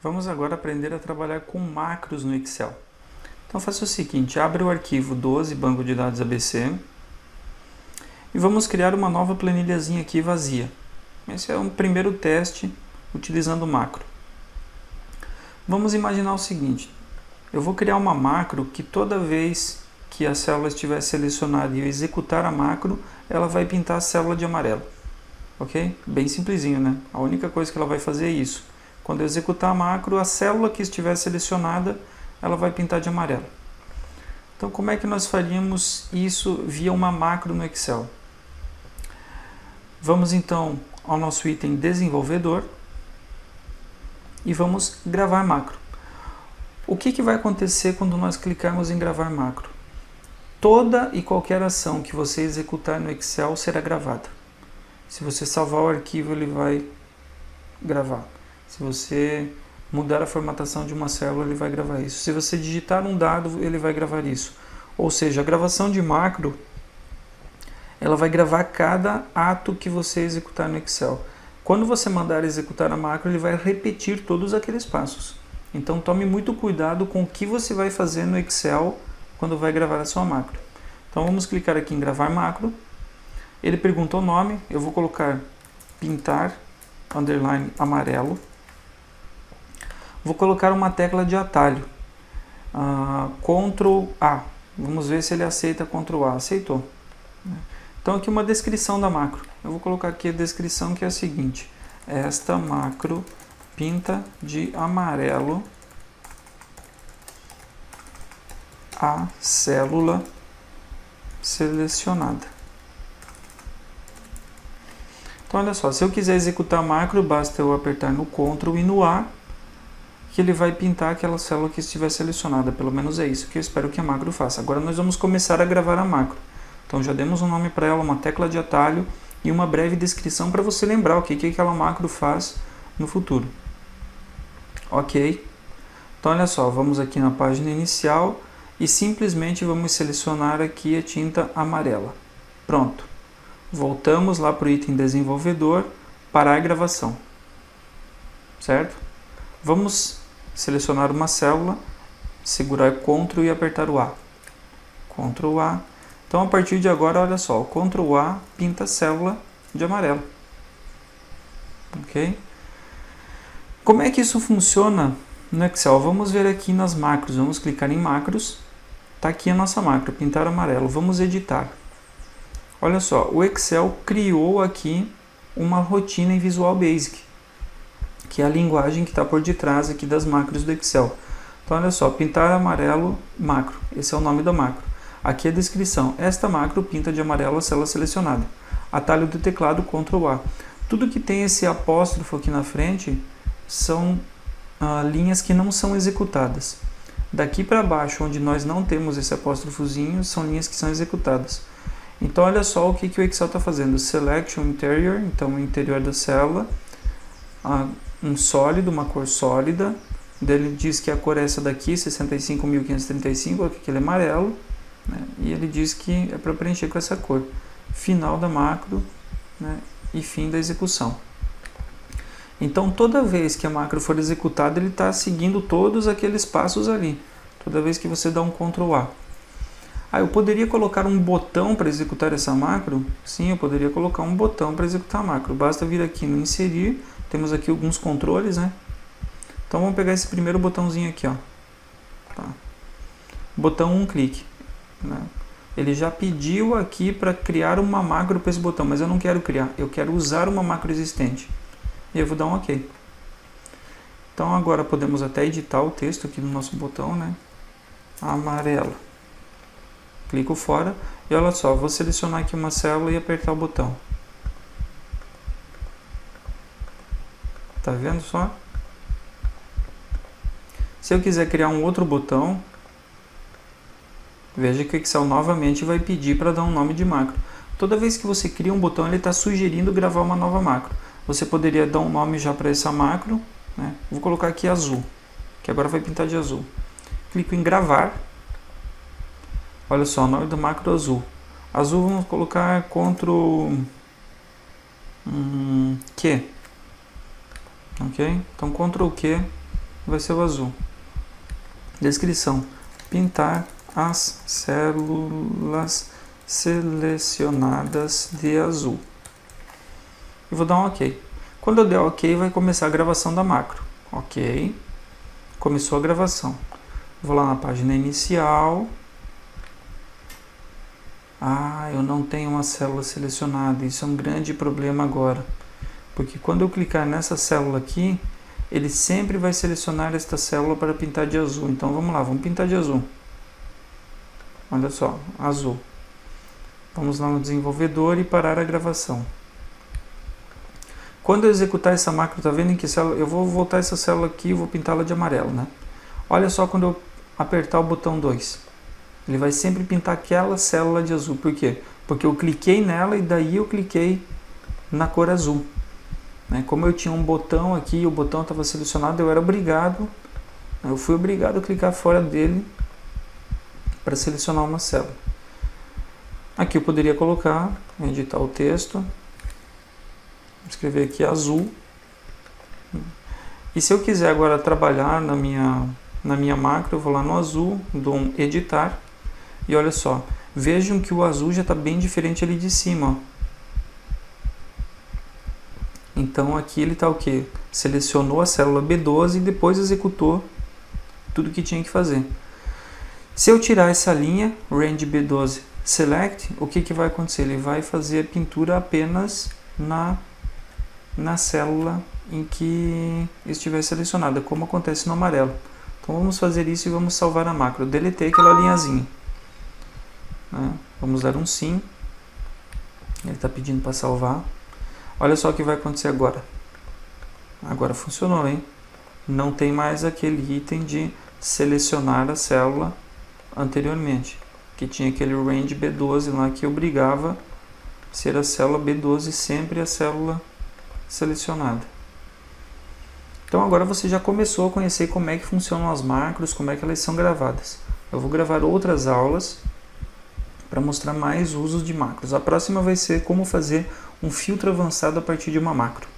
Vamos agora aprender a trabalhar com macros no Excel. Então faça o seguinte, abre o arquivo 12, banco de dados ABC, e vamos criar uma nova planilhazinha aqui vazia. Esse é um primeiro teste utilizando o macro. Vamos imaginar o seguinte, eu vou criar uma macro que toda vez que a célula estiver selecionada e eu executar a macro, ela vai pintar a célula de amarelo. Ok? Bem simplesinho, né? A única coisa que ela vai fazer é isso. Quando eu executar a macro, a célula que estiver selecionada, ela vai pintar de amarelo. Então, como é que nós faríamos isso via uma macro no Excel? Vamos então ao nosso item desenvolvedor e vamos gravar macro. O que vai acontecer quando nós clicarmos em gravar macro? Toda e qualquer ação que você executar no Excel será gravada. Se você salvar o arquivo, ele vai gravar. Se você mudar a formatação de uma célula, ele vai gravar isso. Se você digitar um dado, ele vai gravar isso. Ou seja, a gravação de macro, ela vai gravar cada ato que você executar no Excel. Quando você mandar executar a macro, ele vai repetir todos aqueles passos. Então tome muito cuidado com o que você vai fazer no Excel quando vai gravar a sua macro. Então vamos clicar aqui em gravar macro. Ele pergunta o nome, eu vou colocar pintar, underline amarelo. Vou colocar uma tecla de atalho, Ctrl A. Vamos ver se ele aceita Ctrl A. Aceitou. Então aqui uma descrição da macro. Eu vou colocar aqui a descrição que é a seguinte. Esta macro pinta de amarelo a célula selecionada. Então olha só, se eu quiser executar a macro, basta eu apertar no Ctrl e no A, que ele vai pintar aquela célula que estiver selecionada. Pelo menos é isso que eu espero que a macro faça. Agora nós vamos começar a gravar a macro. Então já demos um nome para ela, uma tecla de atalho e uma breve descrição para você lembrar o que aquela macro faz no futuro. Ok? Então olha só, vamos aqui na página inicial e simplesmente vamos selecionar aqui a tinta amarela. Pronto. Voltamos lá para o item desenvolvedor, parar a gravação. Certo? Vamos selecionar uma célula, segurar Ctrl e apertar o A. Ctrl A. Então a partir de agora, olha só, o Ctrl A pinta a célula de amarelo. Ok? Como é que isso funciona no Excel? Vamos ver aqui nas macros. Vamos clicar em macros. Está aqui a nossa macro, pintar amarelo. Vamos editar. Olha só, o Excel criou aqui uma rotina em Visual Basic, que é a linguagem que está por detrás aqui das macros do Excel. Então olha só, pintar amarelo macro, esse é o nome da macro. Aqui a descrição, esta macro pinta de amarelo a célula selecionada. Atalho do teclado, Ctrl A. Tudo que tem esse apóstrofo aqui na frente são linhas que não são executadas. Daqui para baixo, onde nós não temos esse apóstrofozinho, são linhas que são executadas. Então olha só o que o Excel está fazendo. Selection Interior, então o interior da célula, um sólido, uma cor sólida. Ele diz que a cor é essa daqui, 65.535, aquele amarelo, né? E ele diz que é para preencher com essa cor. Final da macro, né? E fim da execução. Então toda vez que a macro for executada, ele está seguindo todos aqueles passos ali. Toda vez que você dá um Ctrl A. Eu poderia colocar um botão para executar essa macro? Sim, eu poderia colocar um botão para executar a macro. Basta vir aqui no inserir, temos aqui alguns controles, né? Então vamos pegar esse primeiro botãozinho aqui, ó. Tá. Botão um clique, né? Ele já pediu aqui para criar uma macro para esse botão, mas eu não quero criar, eu quero usar uma macro existente. E eu vou dar um OK. Então agora podemos até editar o texto aqui no nosso botão, né? Amarelo. Clico fora e olha só, vou selecionar aqui uma célula e apertar o botão. Tá vendo só? Se eu quiser criar um outro botão, veja que o Excel novamente vai pedir para dar um nome de macro. Toda vez que você cria um botão, ele está sugerindo gravar uma nova macro. Você poderia dar um nome já para essa macro, né? Vou colocar aqui azul, que agora vai pintar de azul. Clico em gravar. Olha só, o nome do macro azul. Azul vamos colocar Ctrl Q. Ok? Então Ctrl Q vai ser o azul. Descrição: pintar as células selecionadas de azul. E vou dar um OK. Quando eu der OK, vai começar a gravação da macro. OK. Começou a gravação. Vou lá na página inicial. Eu não tenho uma célula selecionada. Isso é um grande problema agora. Porque quando eu clicar nessa célula aqui, ele sempre vai selecionar esta célula para pintar de azul. Então vamos lá, vamos pintar de azul. Olha só, azul. Vamos lá no desenvolvedor e parar a gravação. Quando eu executar essa macro, tá vendo em que célula? Eu vou voltar essa célula aqui e vou pintá-la de amarelo, né? Olha só quando eu apertar o botão 2. Ele vai sempre pintar aquela célula de azul. Por quê? Porque eu cliquei nela e daí eu cliquei na cor azul. Como eu tinha um botão aqui e o botão estava selecionado, eu fui obrigado a clicar fora dele para selecionar uma célula. Aqui eu poderia colocar, editar o texto, escrever aqui azul. E se eu quiser agora trabalhar na minha macro, eu vou lá no azul, dou um editar e olha só, vejam que o azul já está bem diferente ali de cima, ó. Então aqui ele está o que? Selecionou a célula B12 e depois executou tudo que tinha que fazer. Se eu tirar essa linha, Range B12 Select, o que vai acontecer? Ele vai fazer a pintura apenas na célula em que estiver selecionada, como acontece no amarelo. Então vamos fazer isso e vamos salvar a macro. Eu deletei aquela linhazinha. Vamos dar um sim. Ele está pedindo para salvar. Olha só o que vai acontecer agora. Agora funcionou, hein? Não tem mais aquele item de selecionar a célula anteriormente, que tinha aquele range B12 lá que obrigava a ser a célula B12 sempre a célula selecionada. Então agora você já começou a conhecer como é que funcionam as macros, como é que elas são gravadas. Eu vou gravar outras aulas para mostrar mais usos de macros. A próxima vai ser como fazer um filtro avançado a partir de uma macro.